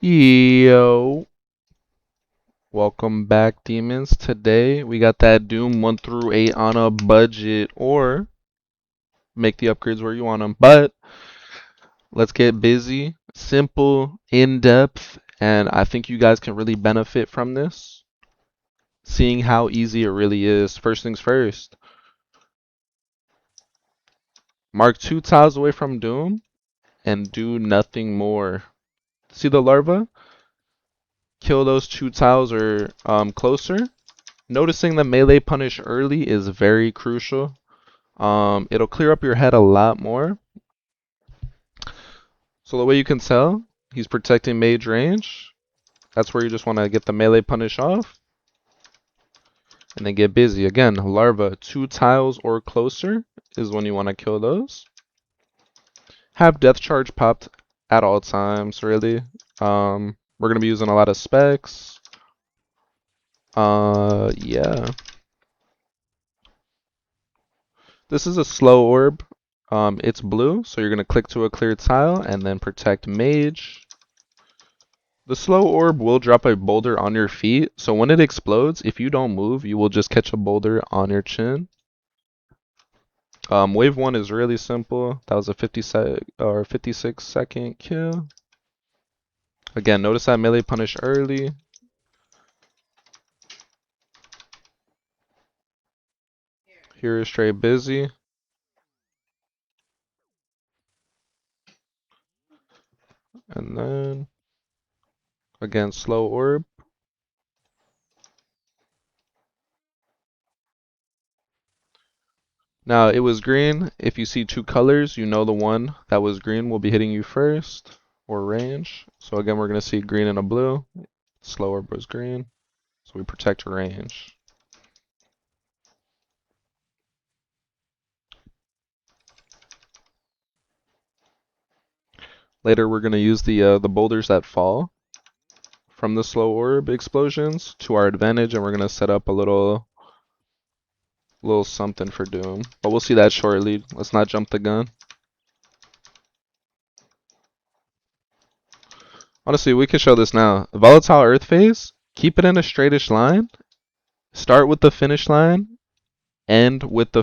Yo, welcome back, demons. Today we got that Doom 1 through 8 on a budget, or make the upgrades where you want them. But let's get busy, simple, in depth, and I think you guys can really benefit from this, seeing how easy it really is. First things first, mark 2 tiles away from Doom and do nothing more. See the larva? Kill those 2 tiles or closer. Noticing the melee punish early is very crucial. It'll clear up your head a lot more. So the way you can tell, he's protecting mage range. That's where you just want to get the melee punish off. And then get busy. Again, larva, 2 tiles or closer is when you want to kill those. Have death charge popped at all times, really. We're going to be using a lot of specs. Yeah. This is a slow orb. It's blue, so you're going to click to a clear tile and then protect mage. The slow orb will drop a boulder on your feet, so when it explodes, if you don't move, you will just catch a boulder on your chin. Wave 1 is really simple. That was a 56-second kill. Again, notice that melee punish early. Here is straight busy. And then, again, slow orb. Now, it was green. If you see 2 colors, you know the one that was green will be hitting you first, or range. So again, we're going to see green and a blue. Slow orb was green, so we protect range. Later, we're going to use the boulders that fall from the slow orb explosions to our advantage, and we're going to set up a little something for Doom. But we'll see that shortly. Let's not jump the gun. Honestly, we can show this now. Volatile Earth Phase, keep it in a straightish line. Start with the finish line, end with the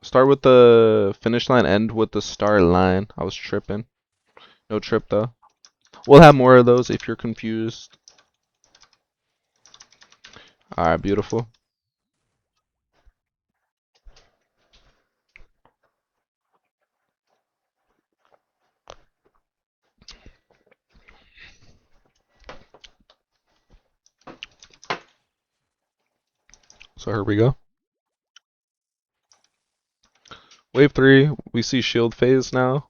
start with the finish line, end with the start line. I was tripping. No trip though. We'll have more of those if you're confused. Alright, beautiful. So here we go. Wave 3, we see shield phase now.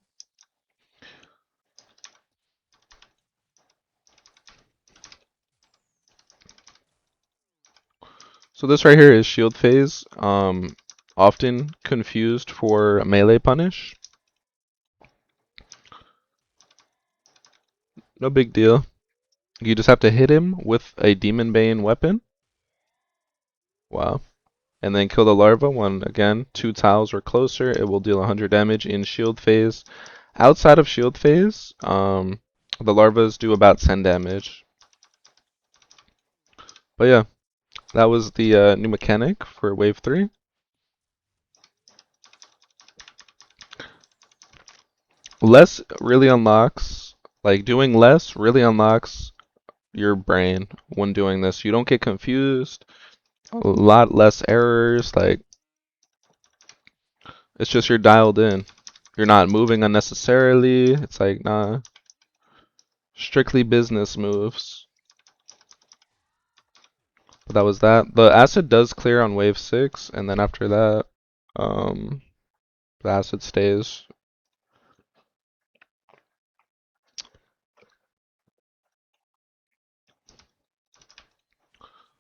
So this right here is shield phase, often confused for melee punish. No big deal. You just have to hit him with a Demon Bane weapon. Wow. And then kill the larva when, again, 2 tiles or closer. It will deal 100 damage in shield phase. Outside of shield phase, the larvas do about 10 damage. But yeah, that was the new mechanic for wave 3. Less really unlocks, like doing less really unlocks your brain when doing this. You don't get confused, a lot less errors, like it's just you're dialed in. You're not moving unnecessarily. It's like, nah, strictly business moves. But that was that. The acid does clear on wave 6, and then after that, the acid stays.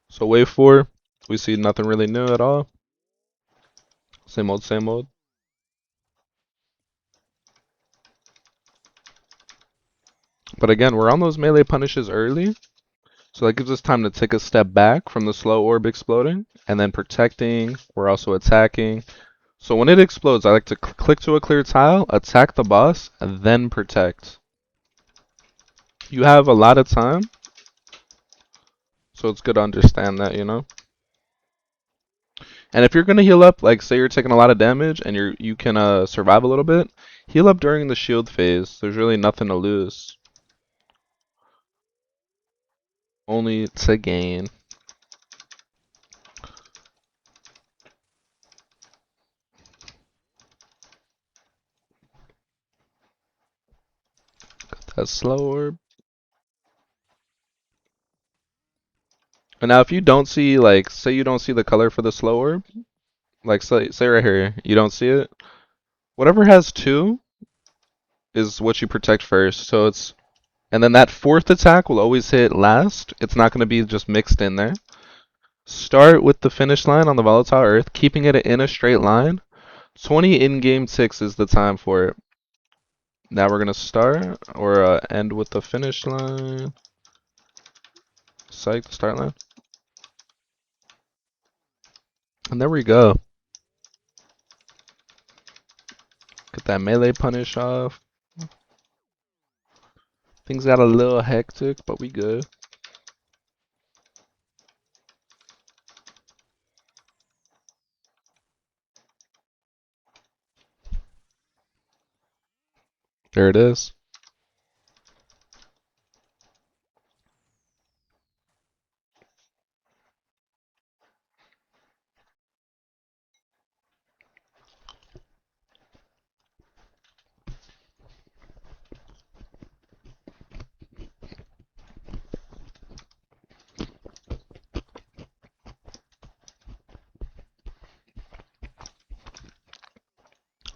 So wave 4, we see nothing really new at all. Same old, same old. But again, we're on those melee punishes early, so that gives us time to take a step back from the slow orb exploding, and then protecting. We're also attacking. So when it explodes, I like to click to a clear tile, attack the boss, and then protect. You have a lot of time, so it's good to understand that, you know? And if you're gonna heal up, like say you're taking a lot of damage and you can survive a little bit, heal up during the shield phase. There's really nothing to lose. Only to gain. That's slower. And now if you don't see, like, say you don't see the color for the slow orb, like say right here, you don't see it. Whatever has two is what you protect first. So it's, and then that fourth attack will always hit last. It's not going to be just mixed in there. Start with the finish line on the volatile earth, keeping it in a straight line. 20 in-game ticks is the time for it. Now we're going to start or end with the finish line. Psych, the start line. And there we go. Get that melee punish off. Things got a little hectic, but we good. There it is.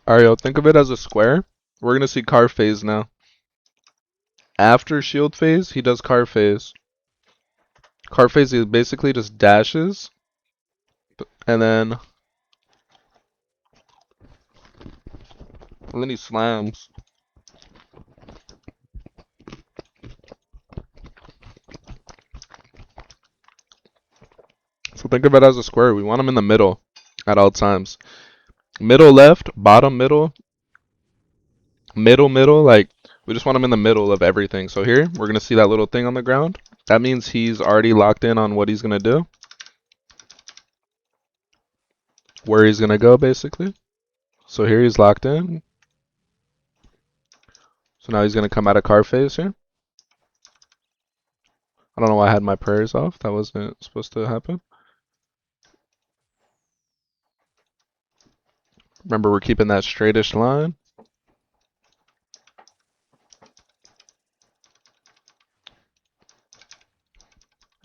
Alright, yo, think of it as a square. We're gonna see carve phase now. After shield phase, he does carve phase. Carve phase is basically just dashes, and then he slams. So think of it as a square. We want him in the middle at all times. Middle left, bottom middle, middle, like we just want him in the middle of everything. So here, we're gonna see that little thing on the ground. That means he's already locked in on what he's gonna do. Where he's gonna go, basically. So here he's locked in. So now he's gonna come out of carve phase here. I don't know why I had my prayers off. That wasn't supposed to happen. Remember, we're keeping that straightish line.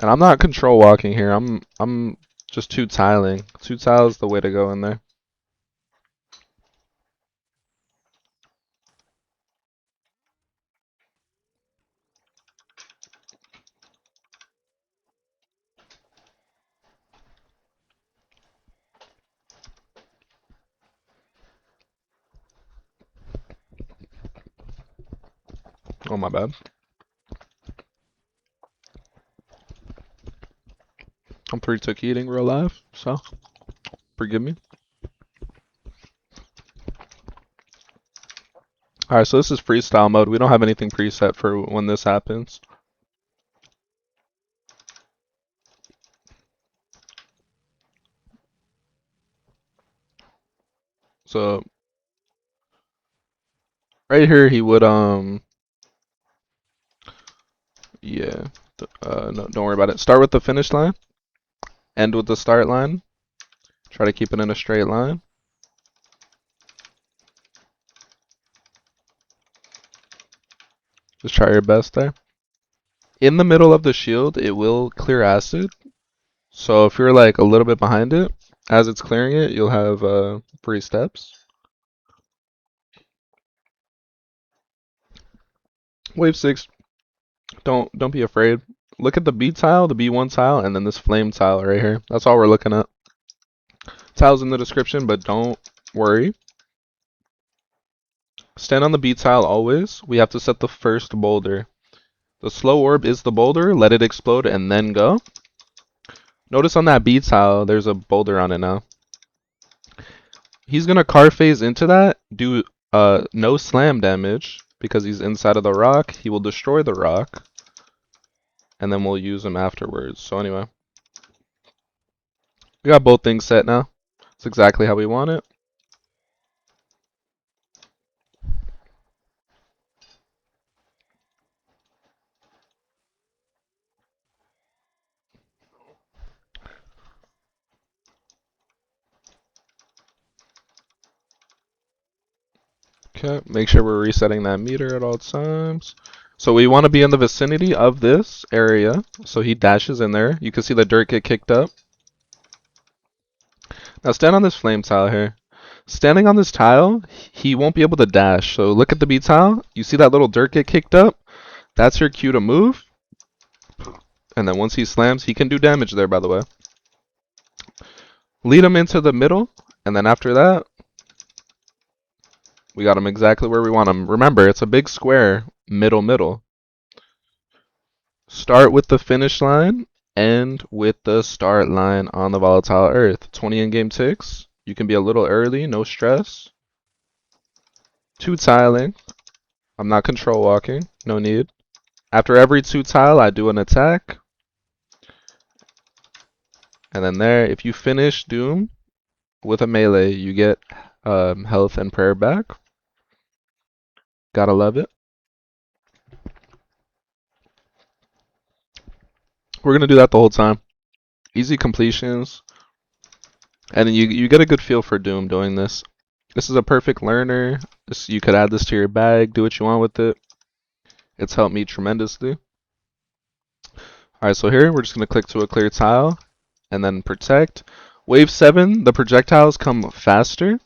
And I'm not control walking here. I'm just two tiling. Two tiles the way to go in there. Oh my bad. I'm 3-tick eating real life, so forgive me. Alright, so this is freestyle mode. We don't have anything preset for when this happens. So right here he would yeah. No, don't worry about it. Start with the finish line, end with the start line. Try to keep it in a straight line. Just try your best there. In the middle of the shield, it will clear acid. So if you're like a little bit behind it, as it's clearing it, you'll have free steps. Wave 6, don't be afraid. Look at the B tile, the B1 tile, and then this flame tile right here. That's all we're looking at. Tile's in the description, but don't worry. Stand on the B tile always. We have to set the first boulder. The slow orb is the boulder. Let it explode and then go. Notice on that B tile, there's a boulder on it now. He's gonna carve phase into that, do no slam damage, because he's inside of the rock. He will destroy the rock, and then we'll use him afterwards. So anyway, we got both things set now. It's exactly how we want it. Okay, make sure we're resetting that meter at all times. So we want to be in the vicinity of this area. So he dashes in there. You can see the dirt get kicked up. Now stand on this flame tile here. Standing on this tile, he won't be able to dash. So look at the B tile. You see that little dirt get kicked up? That's your cue to move. And then once he slams, he can do damage there, by the way. Lead him into the middle. And then after that, we got him exactly where we want him. Remember, it's a big square, middle, middle. Start with the finish line, end with the start line on the volatile earth. 20 in-game ticks. You can be a little early, no stress. 2 tiling. I'm not control walking, no need. After every 2 tile, I do an attack. And then there, if you finish Doom with a melee, you get health and prayer back. Gotta love it. We're gonna do that the whole time. Easy completions. And then you get a good feel for Doom doing this. This is a perfect learner. You could add this to your bag, do what you want with it. It's helped me tremendously. Alright, so here we're just going to click to a clear tile and then protect. Wave 7, the projectiles come faster.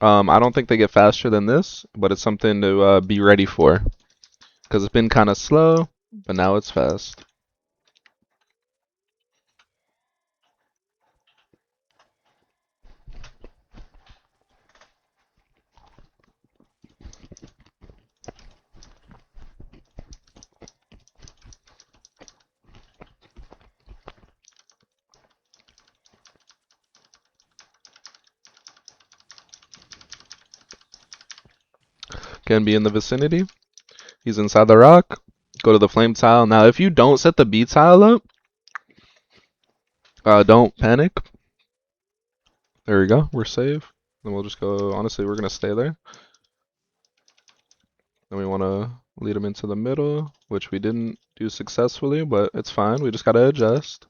I don't think they get faster than this, but it's something to be ready for. Because it's been kind of slow, but now it's fast. Can be in the vicinity. He's inside the rock. Go to the flame tile. Now, if you don't set the B tile up, don't panic. There we go. We're safe. Then we'll just go. Honestly, we're going to stay there. Then we want to lead him into the middle, which we didn't do successfully, but it's fine. We just got to adjust.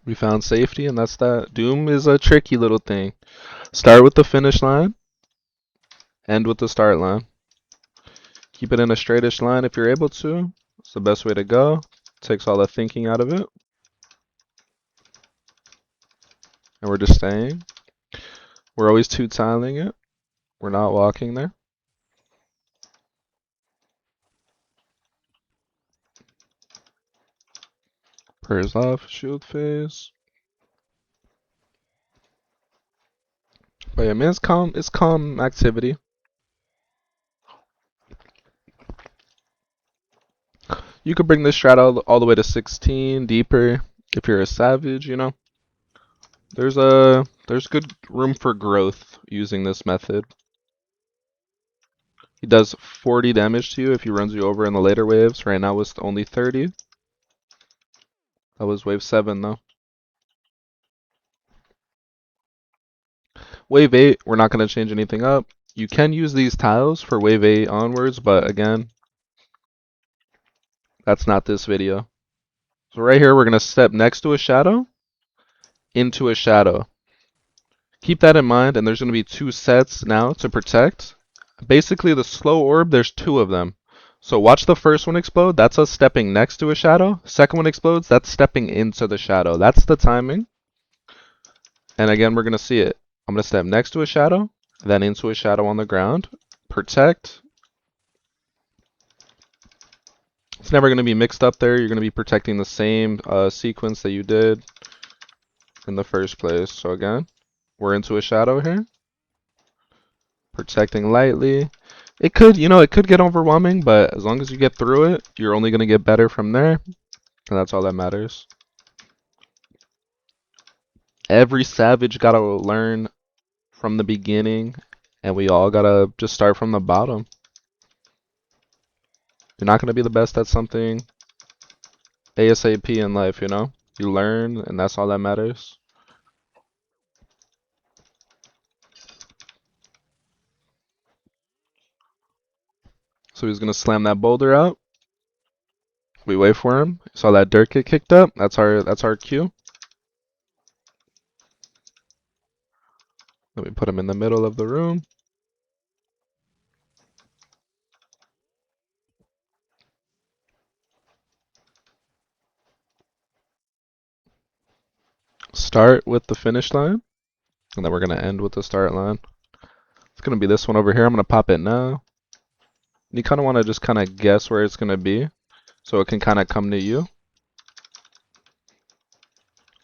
We found safety, and that's that. Doom is a tricky little thing. Start with the finish line, end with the start line. Keep it in a straightish line if you're able to. It's the best way to go. Takes all the thinking out of it. And we're just staying. We're always two tiling it. We're not walking there. Prayers off, shield phase. But yeah, man, it's calm activity. You could bring this strat all the way to 16, deeper, if you're a savage, you know. There's good room for growth using this method. He does 40 damage to you if he runs you over in the later waves. Right now it's only 30. That was wave 7 though. Wave 8, we're not going to change anything up. You can use these tiles for wave 8 onwards, but again, that's not this video. So right here, we're going to step next to a shadow, into a shadow. Keep that in mind, and there's going to be 2 sets now to protect. Basically, the slow orb, there's 2 of them. So watch the first one explode. That's us stepping next to a shadow. Second one explodes. That's stepping into the shadow. That's the timing. And again, we're going to see it. I'm going to step next to a shadow, then into a shadow on the ground. Protect. It's never going to be mixed up there. You're going to be protecting the same sequence that you did in the first place. So again, we're into a shadow here. Protecting lightly. It could, it could get overwhelming, but as long as you get through it, you're only going to get better from there. And that's all that matters. Every savage got to learn from the beginning, and we all gotta just start from the bottom. You're not gonna be the best at something ASAP in life, you know? You learn, and that's all that matters. So he's gonna slam that boulder out. We wait for him. Saw that dirt get kicked up. That's our cue. Then we put him in the middle of the room. Start with the finish line, and then we're gonna end with the start line. It's gonna be this one over here. I'm gonna pop it now. You kind of want to just kind of guess where it's gonna be, so it can kind of come to you.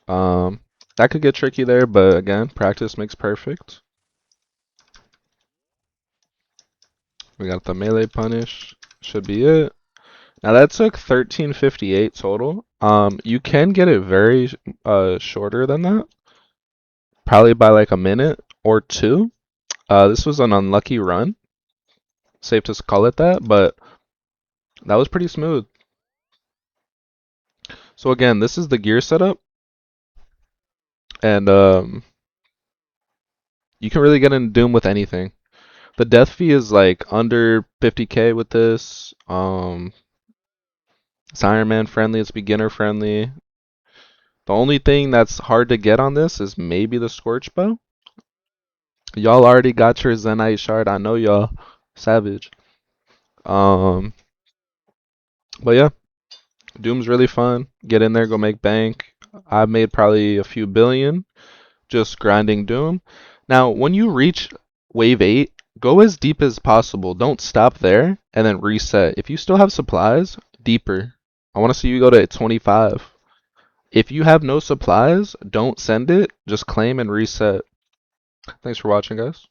That could get tricky there, but again, practice makes perfect. We got the melee punish. Should be it. Now that took 1358 total. You can get it very shorter than that, probably by like a minute or two. This was an unlucky run. Safe to call it that, but that was pretty smooth. So again, this is the gear setup, and you can really get in Doom with anything. The death fee is like under 50k with this. It's Ironman friendly, it's beginner friendly. The only thing that's hard to get on this is maybe the Scorch Bow. Y'all already got your Zenite shard. I know y'all savage. Um, but yeah, Doom's really fun. Get in there, go make bank. I've made probably a few billion just grinding Doom. Now, when you reach wave 8, go as deep as possible. Don't stop there and then reset. If you still have supplies, deeper. I want to see you go to 25. If you have no supplies, don't send it. Just claim and reset. Thanks for watching, guys.